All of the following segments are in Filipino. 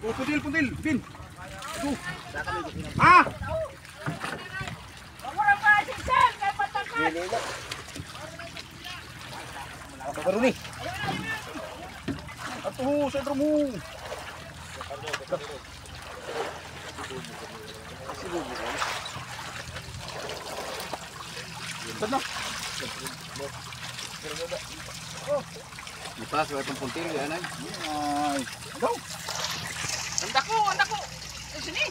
Oh, puntil, bin. Aduh. Ah. Apa baru nih? Atuh, sentro mo. Sana. Kita sudah puntil ya, Nay. Ay. Daw. Anda ko. Di sini.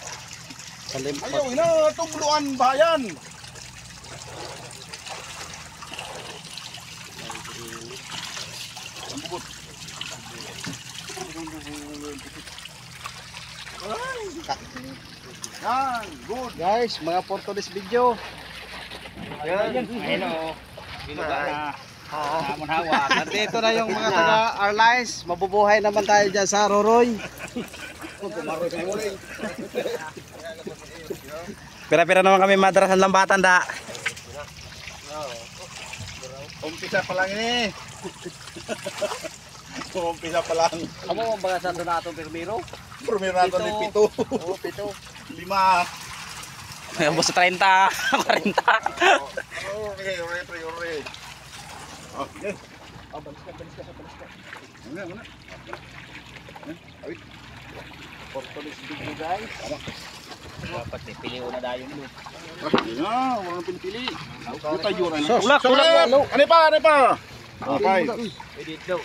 Ayaw, ina, tumuluan bayan. Ambubot. Yan, good. Guys, mga for today's video. Ayun. Hello. Binuga na. Hamon hawak. Nandito na yung mga taga Arlies. Mabubuhay naman tayo dyan sa Roroy. Pira-pira naman kami madrasan lambatan da. Umpisa pa lang ini. Umpisa pa lang. Kamu mo ba sa doon nato Pirmiro? Primero nato ni pito. Oo, pito. 5. May ubos sa 30, 40. Ore. Okay. Balis ka. Muna. Awit. For today's video guys. Dapat pili una dayon mo. Hindi na, wala nang pinipili. Buta yun. Tulak. Ano pa? Okay. Pwede daw.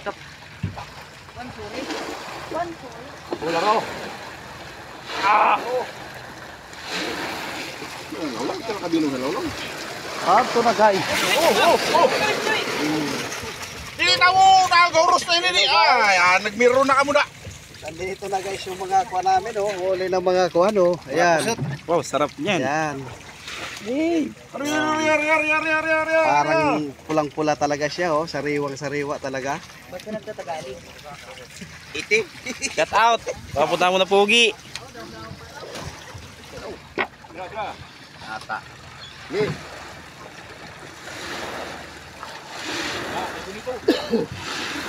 Wala raw. Laulang, kita kabino sa laulang. Ito na guys. Hindi tawo, nagauros na ini. Ay, nagmiro na ka muna. Nandito na guys yung mga kuha namin. Huli ng mga kuha. Ayan. Wow, sarap niyan. Ayan. Ari. Parang pulang-pula talaga siya. Sariwang-sariwa talaga. Ba't ka nagtatagalog? Itim. Cut out. Papunta mo na pugi. Ata.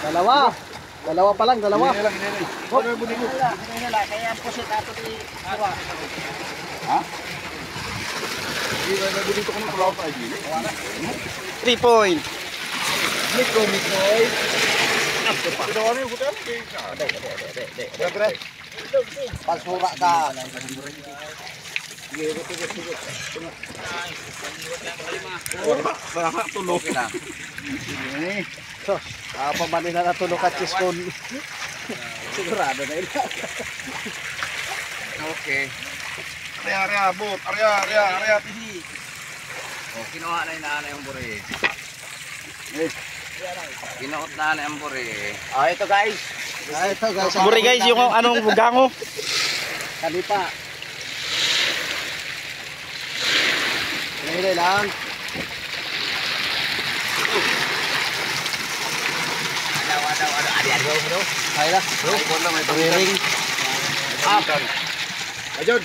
Dalawa pa lang. Ini. Kaya po siya tato ni Awa. Ha? Hindi na dito ko ng pulaw pa ay 3 point. Miko. Ito ano yung hotel? Dek. Pasura ka. Sarap tulog na. Ini. Pamanin na natulog at chiskon. Sigurado na ila. Okay. Area, bot. Area, tidi. Oh, kinuha na inaanay yung buri. Kinuot na na yung buri. Ito guys. Buri guys, yung anong gango. Kalipa. Hili lang. Ada. Kaya na. Wiring. Ayun.